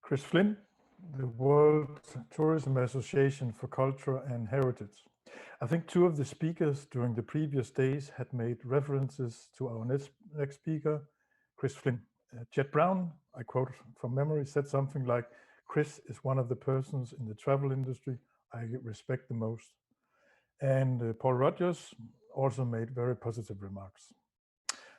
Chris Flynn, the World Tourism Association for Culture and Heritage. I think two of the speakers during the previous days had made references to our next speaker, Chris Flynn. Jet Brown, I quote from memory, said something like, "Chris is one of the persons in the travel industry I respect the most." And Paul Rogers also made very positive remarks.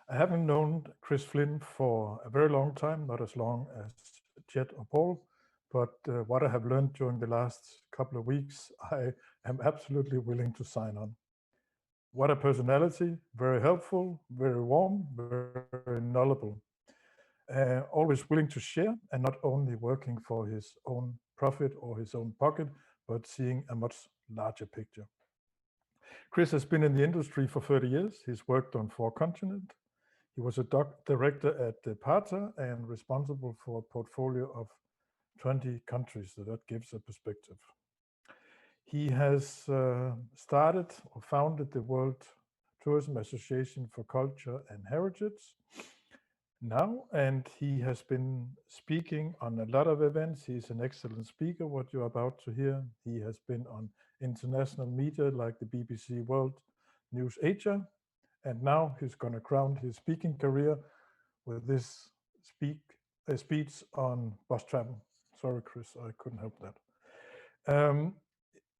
I haven't known Chris Flynn for a very long time, not as long as Jet or Paul, but what I have learned during the last couple of weeks, I am absolutely willing to sign on. What a personality, very helpful, very warm, very knowledgeable. Always willing to share and not only working for his own profit or his own pocket, but seeing a much larger picture. Chris has been in the industry for 30 years. He's worked on 4 continents. He was a director at PATA and responsible for a portfolio of 20 countries, so that gives a perspective. He has started or founded the World Tourism Association for Culture and Heritage now, and he has been speaking on a lot of events. He's an excellent speaker, what you're about to hear. He has been on international media like the BBC World News Asia, and now he's going to crown his speaking career with this speech on BUZZ.travel. Sorry, Chris, I couldn't help that.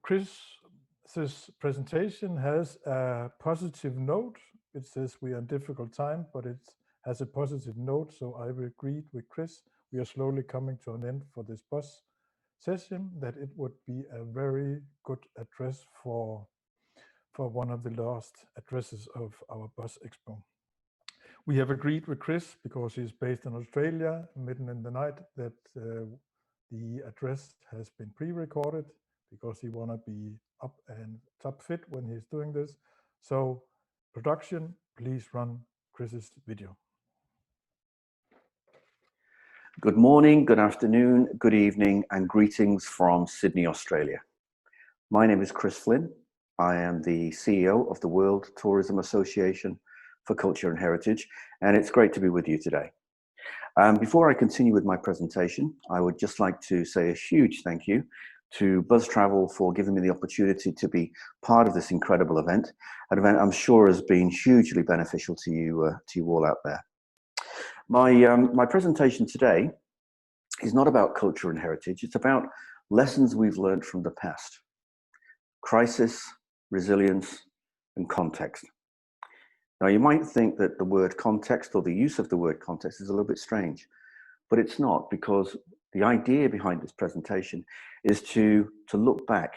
Chris's presentation has a positive note. It says we are in difficult time, but it has a positive note. So I've agreed with Chris. We are slowly coming to an end for this BUZZ session, that it would be a very good address for one of the last addresses of our BUZZ Expo. We have agreed with Chris, because he's based in Australia, midden in the night, that the address has been pre-recorded, because he want to be up and top fit when he's doing this. So production, please run Chris's video. Good morning, good afternoon, good evening, and greetings from Sydney, Australia. My name is Chris Flynn. I am the CEO of the World Tourism Association for Culture and Heritage, and it's great to be with you today. Before I continue with my presentation, I would just like to say a huge thank you to BUZZ.travel for giving me the opportunity to be part of this incredible event, an event I'm sure has been hugely beneficial to you all out there. My presentation today is not about culture and heritage. It's about lessons we've learned from the past. Crisis, resilience, and context. Now, you might think that the word context or the use of the word context is a little bit strange, but it's not, because the idea behind this presentation is to look back,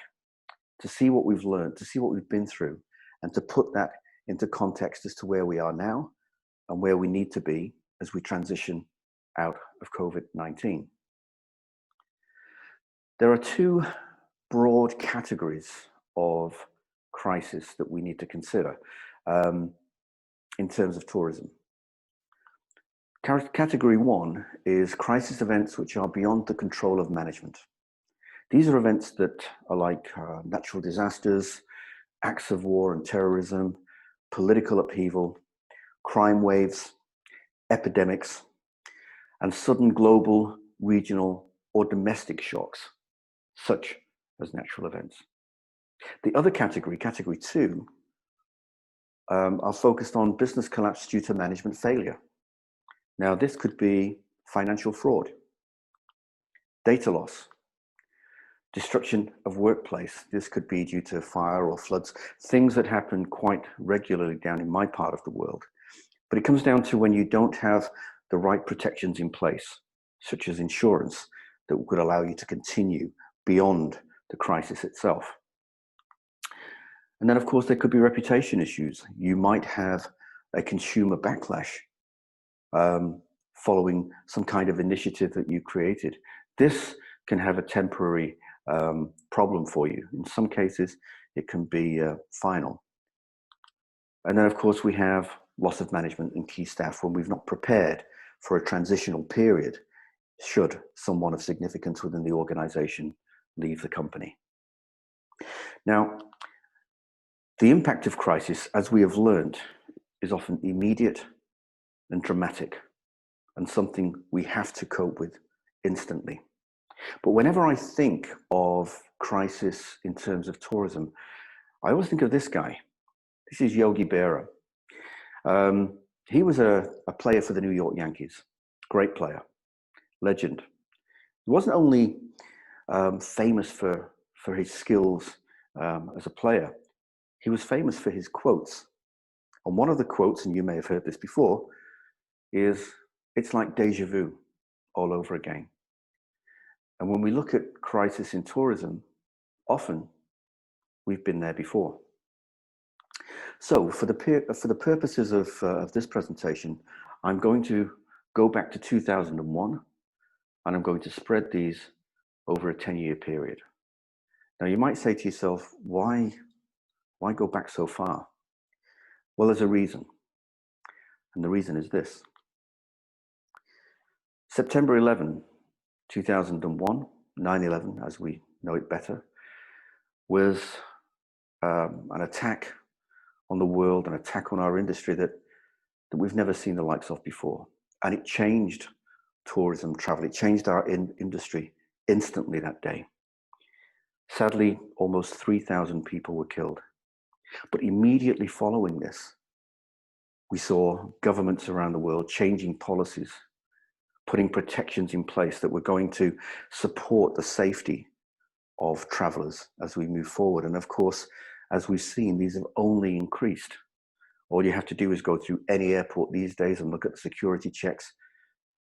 to see what we've learned, to see what we've been through, and to put that into context as to where we are now and where we need to be as we transition out of COVID-19. There are 2 broad categories of crisis that we need to consider in terms of tourism. Category 1 is crisis events which are beyond the control of management. These are events that are like natural disasters, acts of war and terrorism, political upheaval, crime waves, epidemics, and sudden global, regional, or domestic shocks, such as natural events. The other category, category 2, are focused on business collapse due to management failure. Now, this could be financial fraud, data loss, destruction of workplace. This could be due to fire or floods, things that happen quite regularly down in my part of the world. But it comes down to when you don't have the right protections in place, such as insurance, that could allow you to continue beyond the crisis itself. And then, of course, there could be reputation issues. You might have a consumer backlash following some kind of initiative that you created. This can have a temporary problem for you. In some cases, it can be final. And then, of course, we have loss of management and key staff when we've not prepared for a transitional period should someone of significance within the organization leave the company. Now, the impact of crisis, as we have learned, is often immediate and dramatic, and something we have to cope with instantly. But whenever I think of crisis in terms of tourism, I always think of this guy. This is Yogi Berra. He was a player for the New York Yankees, great player, legend. He wasn't only famous for his skills as a player, he was famous for his quotes. And one of the quotes, and you may have heard this before, is, "It's like deja vu all over again." And when we look at crisis in tourism, often we've been there before. So for the purposes of this presentation, I'm going to go back to 2001, and I'm going to spread these over a 10-year period. Now you might say to yourself, why go back so far? Well, there's a reason. And the reason is this. September 11, 2001, 9/11, as we know it better, was an attack on the world, an attack on our industry that we've never seen the likes of before. And it changed tourism, travel. It changed our industry instantly that day. Sadly, almost 3,000 people were killed. But immediately following this, we saw governments around the world changing policies, putting protections in place that were going to support the safety of travelers as we move forward. And of course, as we've seen, these have only increased. All you have to do is go through any airport these days and look at the security checks.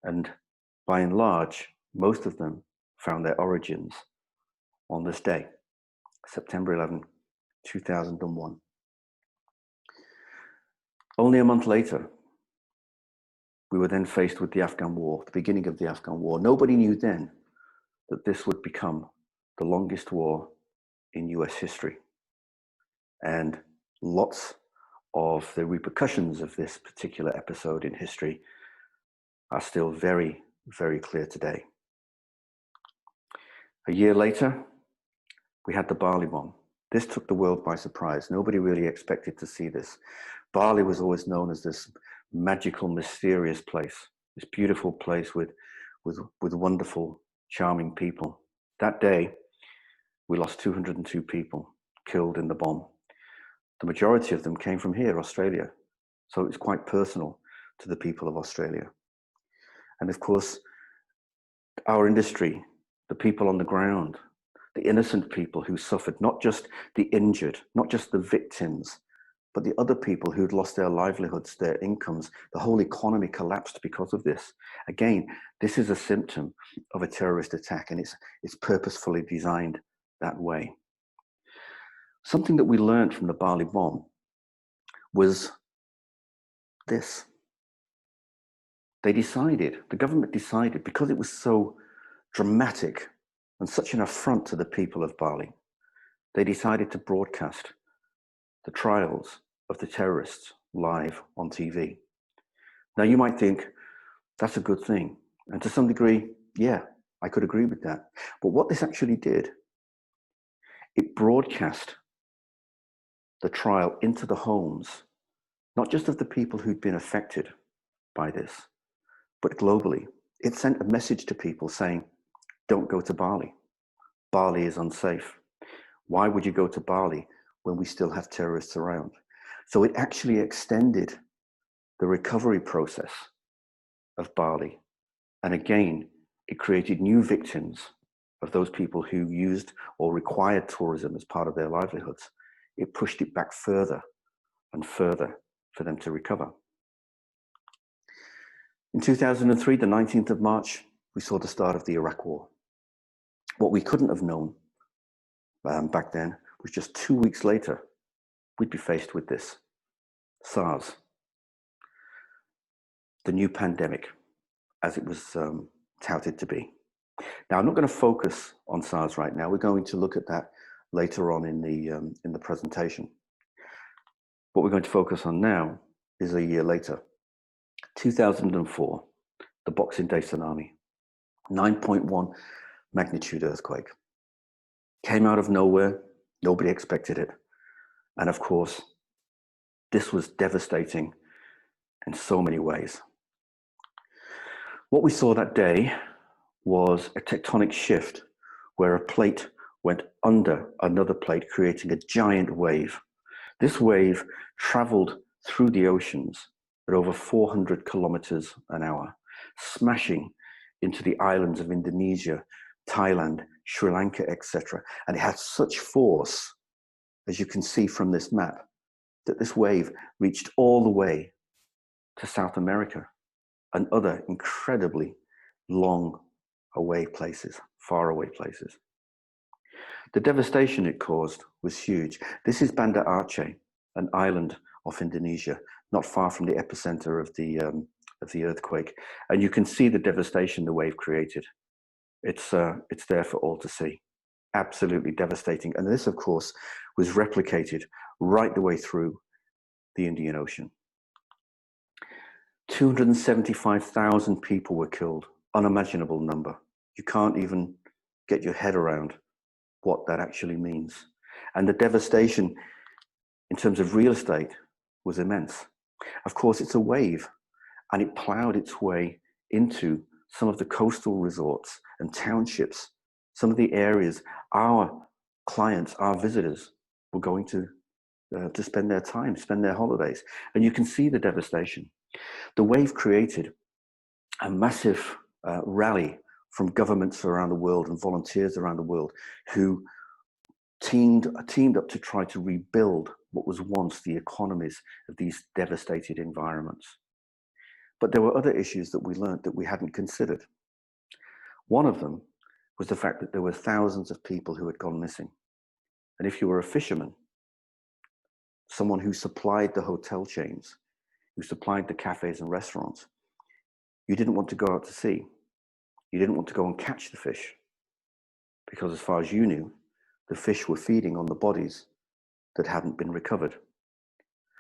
And by and large, most of them found their origins on this day, September 11, 2001. Only a month later, we were then faced with the Afghan war, the beginning of the Afghan war. Nobody knew then that this would become the longest war in US history. And lots of the repercussions of this particular episode in history are still very, very clear today. A year later, we had the Bali bomb. This took the world by surprise. Nobody really expected to see this. Bali was always known as this magical, mysterious place, this beautiful place with wonderful, charming people. That day, we lost 202 people killed in the bomb. The majority of them came from here, Australia. So it was quite personal to the people of Australia. And of course, our industry, the people on the ground, the innocent people who suffered, not just the injured, not just the victims, but the other people who'd lost their livelihoods, their incomes. The whole economy collapsed because of this. Again, this is a symptom of a terrorist attack, and it's purposefully designed that way. Something that we learned from the Bali bomb was this. The government decided, because it was so dramatic and such an affront to the people of Bali, they decided to broadcast the trials of the terrorists live on TV. Now you might think that's a good thing. And to some degree, yeah, I could agree with that. But what this actually did, it broadcast the trial into the homes, not just of the people who'd been affected by this, but globally. It sent a message to people saying, don't go to Bali. Bali is unsafe. Why would you go to Bali when we still have terrorists around? So it actually extended the recovery process of Bali. And again, it created new victims of those people who used or required tourism as part of their livelihoods. It pushed it back further and further for them to recover. In 2003, the 19th of March, we saw the start of the Iraq War. What we couldn't have known back then was just 2 weeks later, we'd be faced with this, SARS, the new pandemic, as it was touted to be. Now, I'm not going to focus on SARS right now. We're going to look at that later on in the presentation. What we're going to focus on now is a year later, 2004, the Boxing Day tsunami, 9.1 magnitude earthquake. Came out of nowhere, nobody expected it. And of course, this was devastating in so many ways. What we saw that day was a tectonic shift where a plate went under another plate, creating a giant wave. This wave traveled through the oceans at over 400 kilometers an hour, smashing into the islands of Indonesia, Thailand, Sri Lanka, etc. And it had such force, as you can see from this map, that this wave reached all the way to South America and other incredibly long away places, far away places. The devastation it caused was huge. This is Banda Aceh, an island off Indonesia, not far from the epicenter of the earthquake. And you can see the devastation the wave created. It's there for all to see. Absolutely devastating. And this, of course, was replicated right the way through the Indian Ocean. 275,000 people were killed, unimaginable number. You can't even get your head around what that actually means. And the devastation in terms of real estate was immense. Of course, it's a wave, and it plowed its way into some of the coastal resorts and townships, some of the areas our clients, our visitors were going to spend their time, spend their holidays. And you can see the devastation. The wave created a massive rally from governments around the world and volunteers around the world who teamed up to try to rebuild what was once the economies of these devastated environments. But there were other issues that we learned that we hadn't considered. One of them was the fact that there were thousands of people who had gone missing. And if you were a fisherman, someone who supplied the hotel chains, who supplied the cafes and restaurants, you didn't want to go out to sea. You didn't want to go and catch the fish, because as far as you knew, the fish were feeding on the bodies that hadn't been recovered.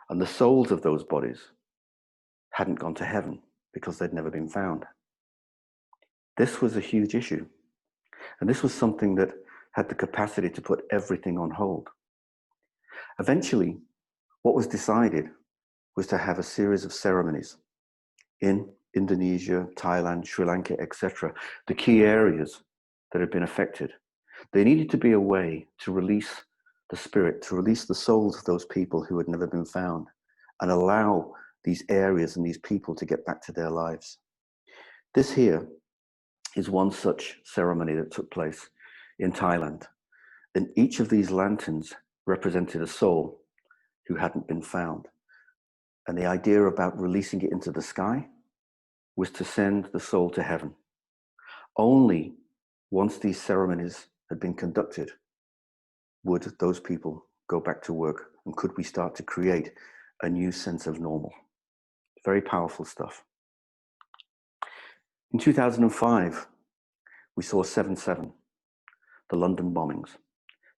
And the souls of those bodies hadn't gone to heaven because they'd never been found. This was a huge issue. And this was something that had the capacity to put everything on hold. Eventually, what was decided was to have a series of ceremonies in Indonesia, Thailand, Sri Lanka, etc., the key areas that had been affected. There needed to be a way to release the spirit, to release the souls of those people who had never been found, and allow these areas and these people to get back to their lives. This here is one such ceremony that took place in Thailand. And each of these lanterns represented a soul who hadn't been found. And the idea about releasing it into the sky was to send the soul to heaven. Only once these ceremonies had been conducted would those people go back to work, and could we start to create a new sense of normal. Very powerful stuff. In 2005, we saw 7/7, the London bombings,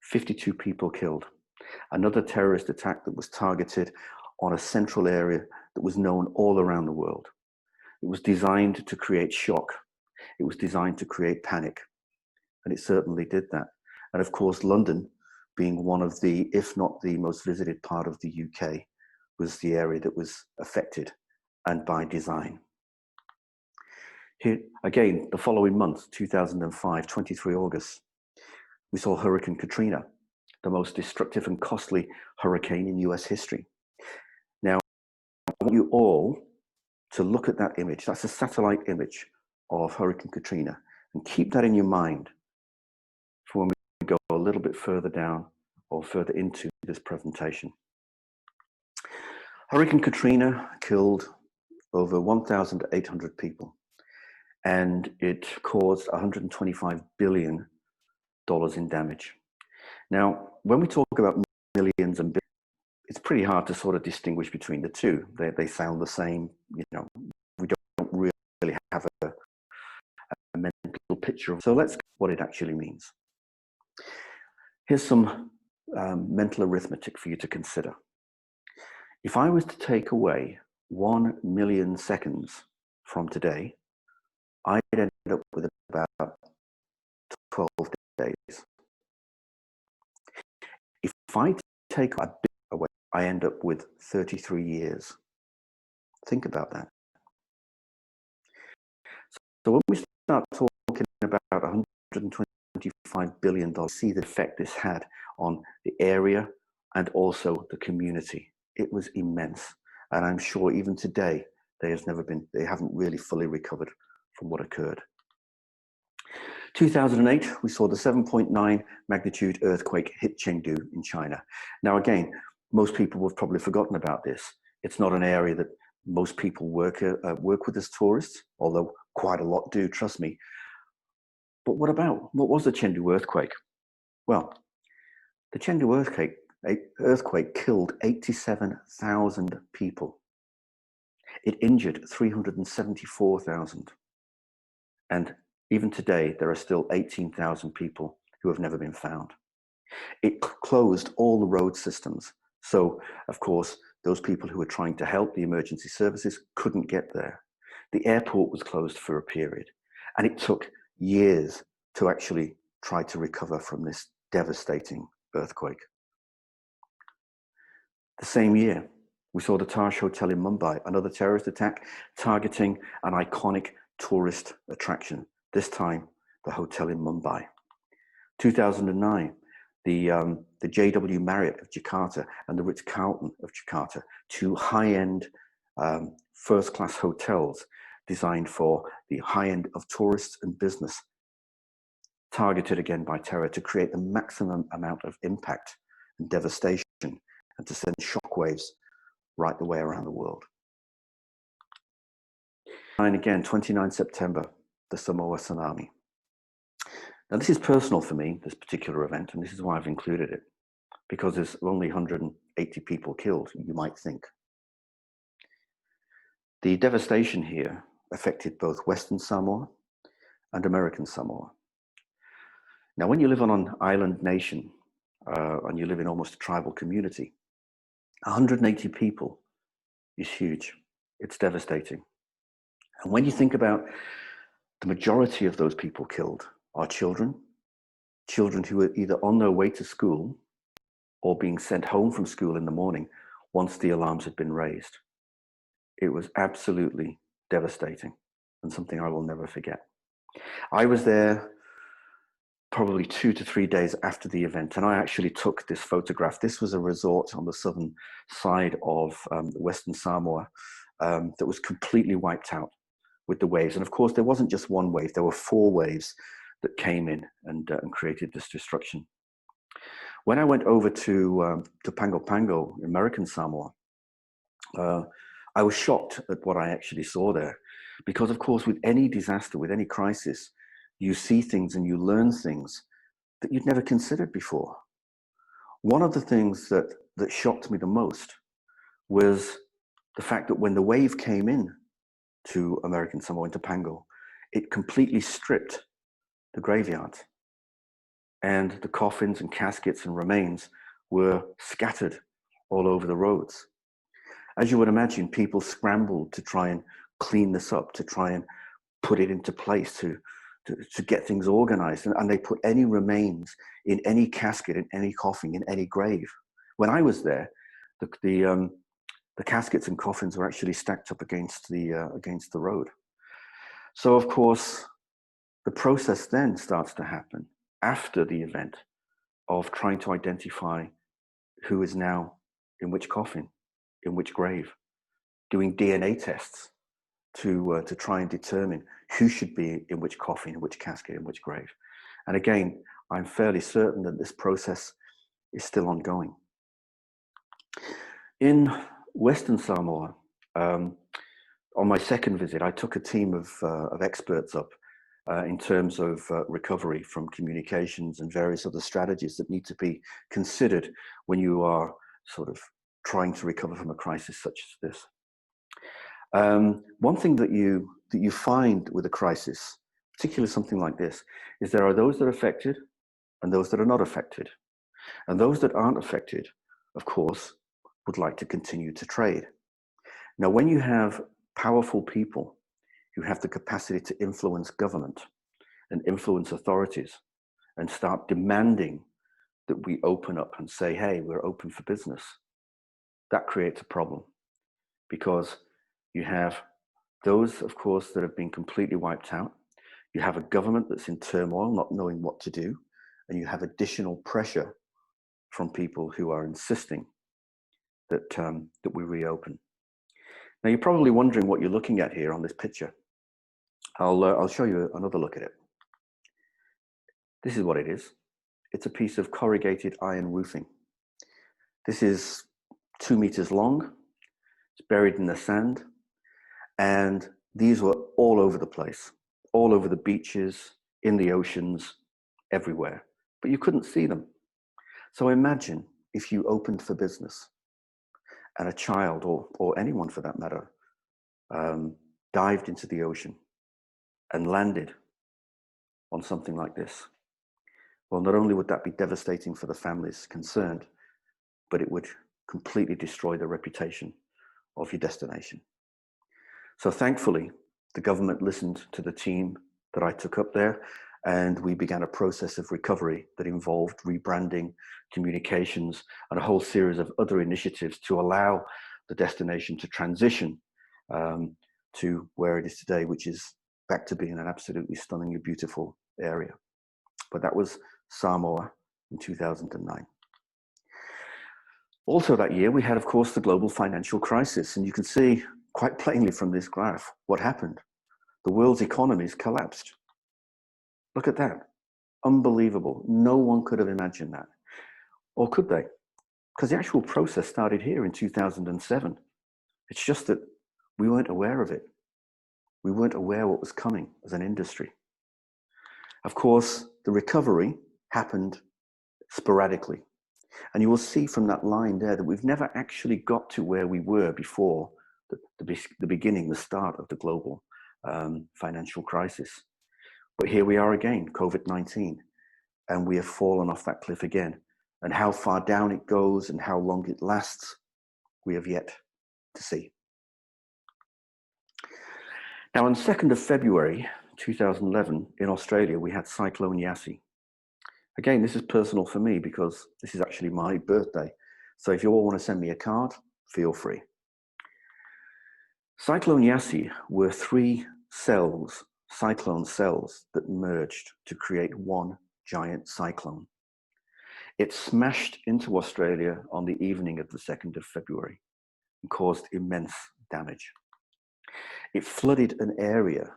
52 people killed, another terrorist attack that was targeted on a central area that was known all around the world. It was designed to create shock. It was designed to create panic. And it certainly did that. And of course, London, being one of the, if not the most visited part of the UK, was the area that was affected, and by design. Here, again, the following month, 2005, 23 August, we saw Hurricane Katrina, the most destructive and costly hurricane in US history. Now, I want you all to look at that image. That's a satellite image of Hurricane Katrina, and keep that in your mind for when we go a little bit further down or further into this presentation. Hurricane Katrina killed over 1,800 people, and it caused $125 billion in damage. Now, when we talk about millions and billions, it's pretty hard to sort of distinguish between the two. They sound the same. You know, we don't really have a mental picture of. So let's get what it actually means. Here's some mental arithmetic for you to consider. If I was to take away 1 million seconds from today, I'd end up with about 12 days. If I take a bit away, I end up with 33 years. Think about that. So when we start talking about $125 billion. See the effect this had on the area and also the community. It was immense. And I'm sure even today, they haven't really fully recovered from what occurred. 2008, we saw the 7.9 magnitude earthquake hit Chengdu in China. Now, again, most people have probably forgotten about this. It's not an area that most people work with as tourists, although quite a lot do, trust me. But what was the Chengdu earthquake? Well, the Chengdu earthquake killed 87,000 people. It injured 374,000. And even today, there are still 18,000 people who have never been found. It closed all the road systems. So, of course, those people who were trying to help the emergency services couldn't get there. The airport was closed for a period, and it took years to actually try to recover from this devastating earthquake. The same year, we saw the Taj Hotel in Mumbai, another terrorist attack targeting an iconic tourist attraction, this time the hotel in Mumbai. 2009, the JW Marriott of Jakarta and the Ritz-Carlton of Jakarta, two high-end first-class hotels designed for the high end of tourists and business, targeted again by terror to create the maximum amount of impact and devastation and to send shockwaves right the way around the world. And again, 29 September, the Samoa tsunami. Now, this is personal for me, this particular event, and this is why I've included it, because there's only 180 people killed, you might think. The devastation here affected both Western Samoa and American Samoa. Now, when you live on an island nation, and you live in almost a tribal community, 180 people is huge. It's devastating. And when you think about the majority of those people killed are children who were either on their way to school or being sent home from school in the morning once the alarms had been raised. It was absolutely devastating and something I will never forget. I was there probably 2 to 3 days after the event, and I actually took this photograph. This was a resort on the southern side of Western Samoa that was completely wiped out with the waves. And of course, there wasn't just one wave, there were 4 waves that came in and created this destruction. When I went over to Pago Pago, American Samoa, I was shocked at what I actually saw there. Because of course, with any disaster, with any crisis, you see things and you learn things that you'd never considered before. One of the things that shocked me the most was the fact that when the wave came in to American Samoa, into Pago, it completely stripped the graveyard. And the coffins and caskets and remains were scattered all over the roads. As you would imagine, people scrambled to try and clean this up, to try and put it into place, to get things organized. And they put any remains in any casket, in any coffin, in any grave. When I was there, the caskets and coffins were actually stacked up against the road. So of course, the process then starts to happen after the event of trying to identify who is now in which coffin, in which grave, doing DNA tests to try and determine who should be in which coffin, in which casket, in which grave. And again, I'm fairly certain that this process is still ongoing. In Western Samoa, on my second visit, I took a team of experts up in terms of recovery from communications and various other strategies that need to be considered when you are sort of trying to recover from a crisis such as this. One thing that you find with a crisis, particularly something like this, is there are those that are affected and those that are not affected. And those that aren't affected, of course, would like to continue to trade. Now, when you have powerful people who have the capacity to influence government and influence authorities and start demanding that we open up and say, hey, we're open for business, that creates a problem, because you have those, of course, that have been completely wiped out. You have a government that's in turmoil, not knowing what to do, and you have additional pressure from people who are insisting that, that we reopen. Now, you're probably wondering what you're looking at here on this picture. I'll show you another look at it. This is what it is. It's a piece of corrugated iron roofing. This is 2 meters long. It's buried in the sand. And these were all over the place, all over the beaches, in the oceans, everywhere. But you couldn't see them. So imagine if you opened for business and a child, or anyone for that matter, dived into the ocean and landed on something like this. Well, not only would that be devastating for the families concerned, but it would completely destroy the reputation of your destination. So thankfully, the government listened to the team that I took up there, and we began a process of recovery that involved rebranding, communications, and a whole series of other initiatives to allow the destination to transition to where it is today, which is back to being an absolutely stunningly beautiful area. But that was Samoa in 2009. Also that year, we had, of course, the global financial crisis. And you can see quite plainly from this graph what happened. The world's economies collapsed. Look at that. Unbelievable. No one could have imagined that. Or could they? Because the actual process started here in 2007. It's just that we weren't aware of it. We weren't aware what was coming as an industry. Of course, the recovery happened sporadically. And you will see from that line there that we've never actually got to where we were before the beginning, the start of the global financial crisis. But here we are again, COVID-19, and we have fallen off that cliff again. And how far down it goes and how long it lasts, we have yet to see. Now, on 2nd of February 2011, in Australia, we had Cyclone Yasi. Again, this is personal for me because this is actually my birthday. So if you all want to send me a card, feel free. Cyclone Yasi were 3 cells, cyclone cells, that merged to create one giant cyclone. It smashed into Australia on the evening of the 2nd of February and caused immense damage. It flooded an area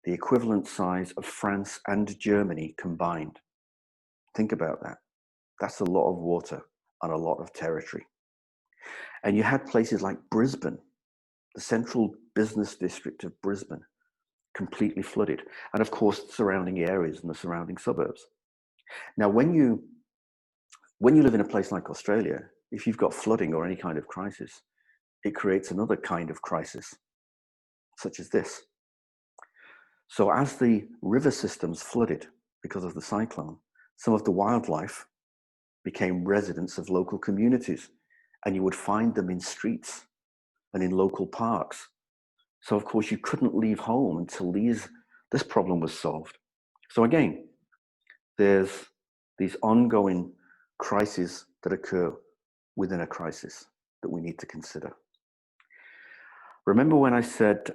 the equivalent size of France and Germany combined. Think about that. That's a lot of water on a lot of territory. And you had places like Brisbane, the central business district of Brisbane, completely flooded. And of course, the surrounding areas and the surrounding suburbs. Now, when you live in a place like Australia, if you've got flooding or any kind of crisis, it creates another kind of crisis, such as this. So as the river systems flooded because of the cyclone, some of the wildlife became residents of local communities, and you would find them in streets and in local parks. So of course you couldn't leave home until this problem was solved. So again, there's these ongoing crises that occur within a crisis that we need to consider. Remember when I said,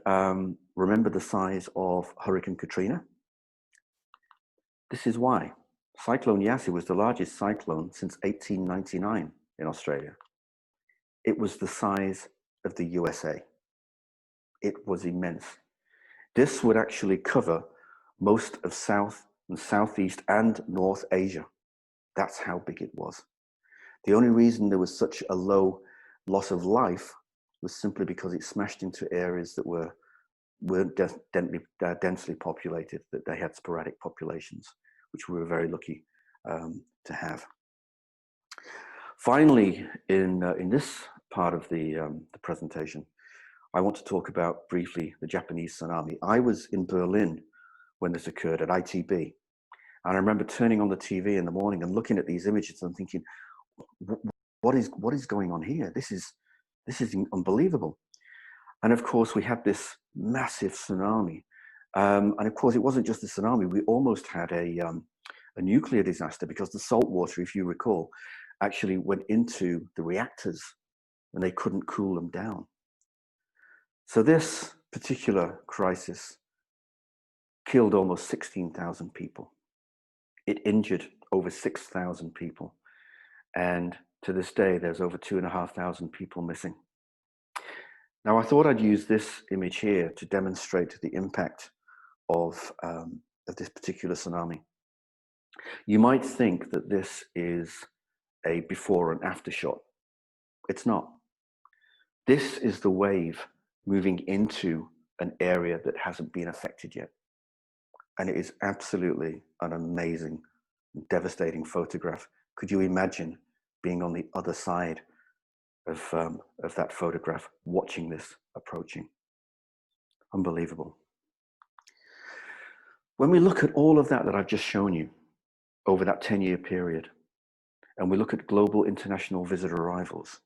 remember the size of Hurricane Katrina? This is why. Cyclone Yasi was the largest cyclone since 1899 in Australia. It was the size of the USA. It was immense. This would actually cover most of South and Southeast and North Asia. That's how big it was. The only reason there was such a low loss of life was simply because it smashed into areas that weren't densely populated, that they had sporadic populations, which we were very lucky to have. Finally, in this part of the presentation, I want to talk about briefly the Japanese tsunami. I was in Berlin when this occurred at ITB, and I remember turning on the TV in the morning and looking at these images and thinking, what is going on here? This is unbelievable. And of course, we had this massive tsunami. And of course, it wasn't just a tsunami. We almost had a nuclear disaster because the salt water, if you recall, actually went into the reactors and they couldn't cool them down. So this particular crisis killed almost 16,000 people. It injured over 6,000 people. And to this day, there's over 2,500 people missing. Now, I thought I'd use this image here to demonstrate the impact of this particular tsunami. You might think that this is a before and after shot. It's not. This is the wave moving into an area that hasn't been affected yet. And it is absolutely an amazing, devastating photograph. Could you imagine being on the other side of that photograph, watching this approaching? Unbelievable. When we look at all of that I've just shown you over that 10-year period, and we look at global international visitor arrivals,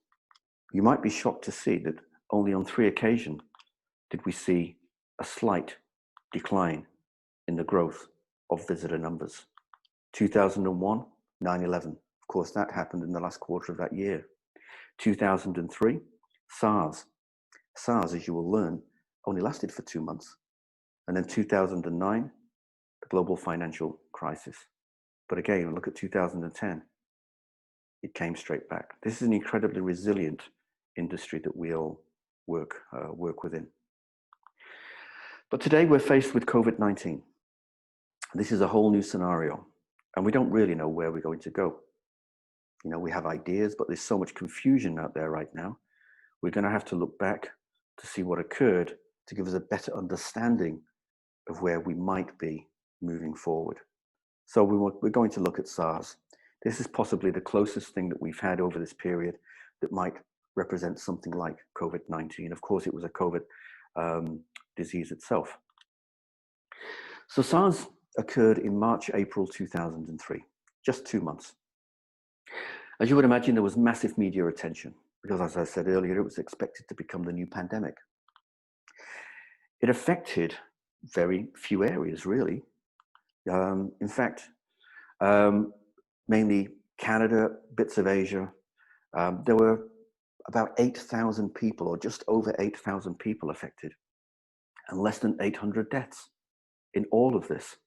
you might be shocked to see that only on 3 occasions did we see a slight decline in the growth of visitor numbers. 2001, 9/11. Of course, that happened in the last quarter of that year. 2003, SARS. SARS, as you will learn, only lasted for 2 months. And then 2009, the global financial crisis. But again, look at 2010. It came straight back. This is an incredibly resilient industry that we all work within. But today we're faced with COVID-19. This is a whole new scenario, and we don't really know where we're going to go. You know, we have ideas, but there's so much confusion out there right now. We're going to have to look back to see what occurred to give us a better understanding of where we might be moving forward. So we're going to look at SARS. This is possibly the closest thing that we've had over this period that might represent something like COVID-19. Of course, it was a COVID disease itself. So SARS occurred in March, April 2003, just 2 months. As you would imagine, there was massive media attention because, as I said earlier, it was expected to become the new pandemic. It affected very few areas, really. In fact, mainly Canada, bits of Asia. There were about 8,000 people, or just over 8,000 people affected, and less than 800 deaths in all of this.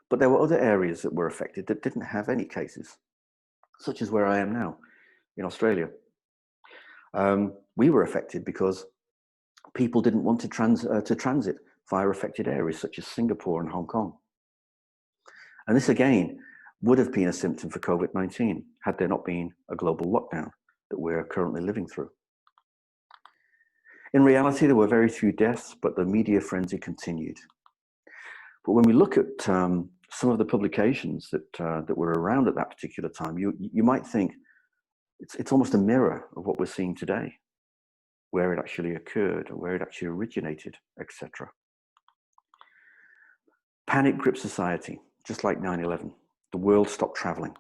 But there were other areas that were affected that didn't have any cases, such as where I am now in Australia. We were affected because people didn't want to transit via affected areas such as Singapore and Hong Kong. And this again would have been a symptom for COVID-19 had there not been a global lockdown that we're currently living through. In reality, there were very few deaths, but the media frenzy continued. But when we look at some of the publications that were around at that particular time, you might think it's almost a mirror of what we're seeing today, where it actually occurred, or where it actually originated, etc. Panic gripped society, just like 9/11. The world stopped traveling.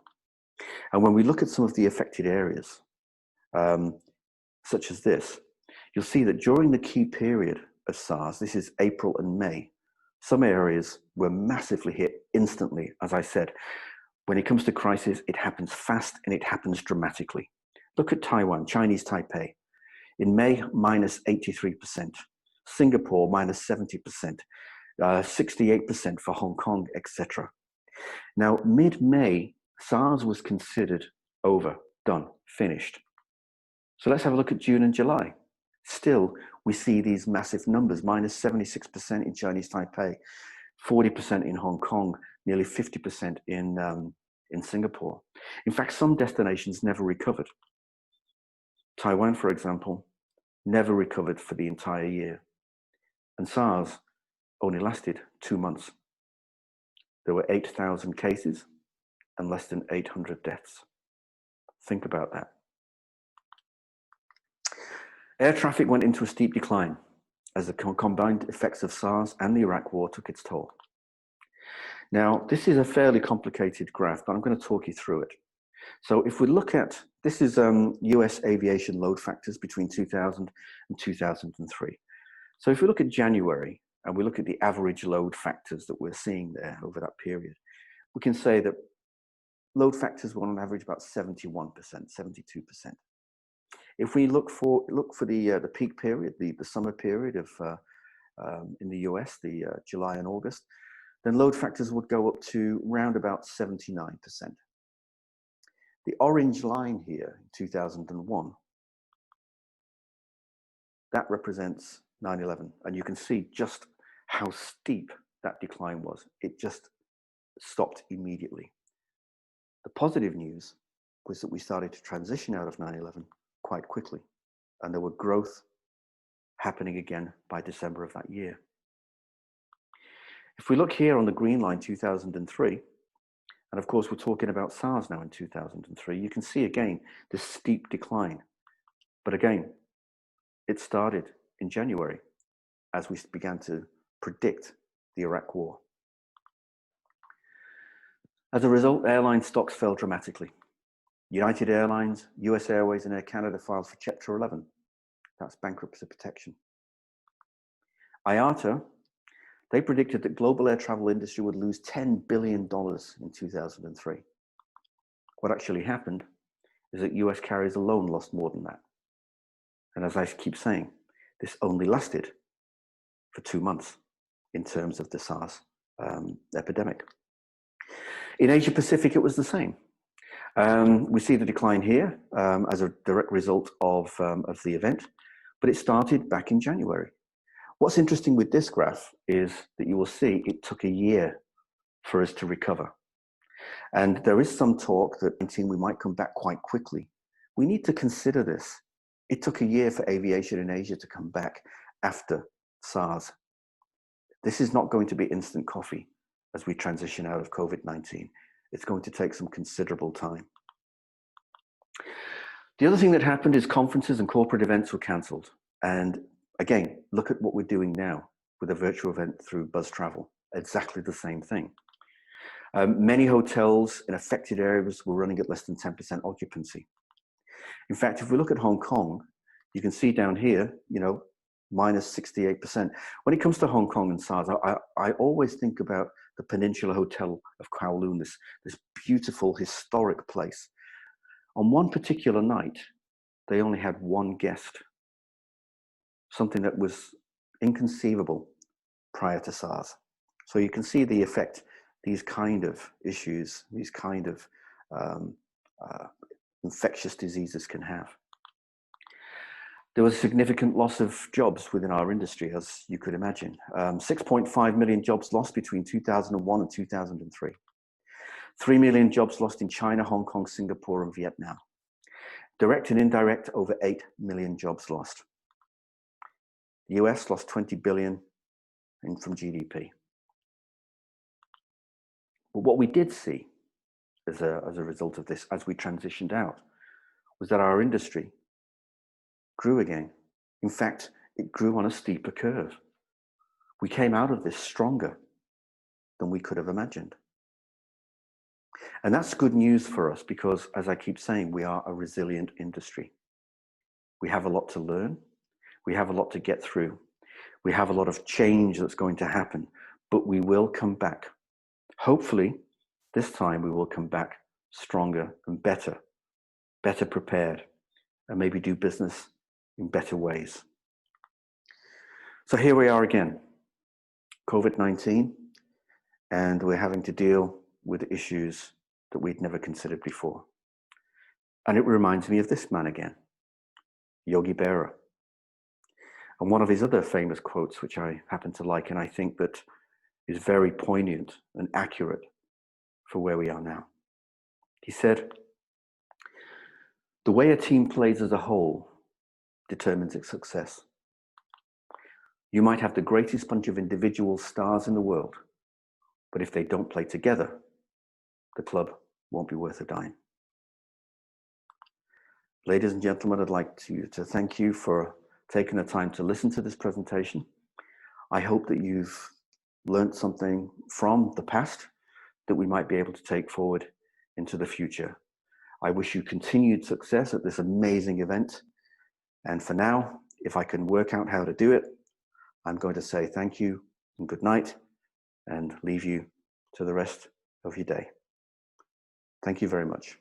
And when we look at some of the affected areas, such as this, you'll see that during the key period of SARS, this is April and May, some areas were massively hit instantly. As I said, when it comes to crisis, it happens fast and it happens dramatically. Look at Taiwan, Chinese Taipei. In May, minus 83%. Singapore, minus 70%. 68% for Hong Kong, etc. Now, mid-May, SARS was considered over, done, finished. So let's have a look at June and July. Still, we see these massive numbers, minus 76% in Chinese Taipei, 40% in Hong Kong, nearly 50% in Singapore. In fact, some destinations never recovered. Taiwan, for example, never recovered for the entire year. And SARS only lasted 2 months. There were 8,000 cases and less than 800 deaths. Think about that. Air traffic went into a steep decline as the combined effects of SARS and the Iraq War took its toll. Now, this is a fairly complicated graph, but I'm going to talk you through it. So if we look at, this is US aviation load factors between 2000 and 2003. So if we look at January and we look at the average load factors that we're seeing there over that period, we can say that load factors were on average about 71%, 72%. If we look for the peak period, the summer period of in the US, the July and August, then load factors would go up to round about 79%. The orange line here, 2001, that represents 9/11. And you can see just how steep that decline was. It just stopped immediately. The positive news was that we started to transition out of 9/11 quite quickly. And there were growth happening again by December of that year. If we look here on the green line, 2003, and of course we're talking about SARS now in 2003, you can see again this steep decline. But again, it started in January as we began to predict the Iraq War. As a result, airline stocks fell dramatically. United Airlines, US Airways, and Air Canada filed for Chapter 11. That's bankruptcy protection. IATA, they predicted that global air travel industry would lose $10 billion in 2003. What actually happened is that US carriers alone lost more than that. And as I keep saying, this only lasted for 2 months in terms of the SARS epidemic. In Asia Pacific, it was the same. We see the decline here as a direct result of the event, but it started back in January. What's interesting with this graph is that you will see it took a year for us to recover. And there is some talk that we might come back quite quickly. We need to consider this. It took a year for aviation in Asia to come back after SARS. This is not going to be instant coffee as we transition out of COVID-19. It's going to take some considerable time. The other thing that happened is conferences and corporate events were cancelled. And again, look at what we're doing now with a virtual event through BUZZ.travel. Exactly the same thing. Many hotels in affected areas were running at less than 10% occupancy. In fact, if we look at Hong Kong, you can see down here, minus 68%. When it comes to Hong Kong and SARS, I always think about the Peninsula Hotel of Kowloon, this beautiful historic place. On one particular night, they only had one guest, something that was inconceivable prior to SARS. So you can see the effect these kind of issues, these kind of infectious diseases can have. There was a significant loss of jobs within our industry, as you could imagine. 6.5 million jobs lost between 2001 and 2003. 3 million jobs lost in China, Hong Kong, Singapore, and Vietnam. Direct and indirect, over 8 million jobs lost. The US lost 20 billion from GDP. But what we did see as a result of this, as we transitioned out, was that our industry grew again. In fact, it grew on a steeper curve. We came out of this stronger than we could have imagined. And that's good news for us because, as I keep saying, we are a resilient industry. We have a lot to learn. We have a lot to get through. We have a lot of change that's going to happen, but we will come back. Hopefully, this time we will come back stronger and better prepared, and maybe do business in better ways. So here we are again, COVID-19, and we're having to deal with issues that we'd never considered before. And it reminds me of this man again, Yogi Berra. And one of his other famous quotes, which I happen to like, and I think that is very poignant and accurate for where we are now. He said, "The way a team plays as a whole determines its success. You might have the greatest bunch of individual stars in the world, but if they don't play together, the club won't be worth a dime." Ladies and gentlemen, I'd like to thank you for taking the time to listen to this presentation. I hope that you've learned something from the past that we might be able to take forward into the future. I wish you continued success at this amazing event. And for now, if I can work out how to do it, I'm going to say thank you and good night and leave you to the rest of your day. Thank you very much.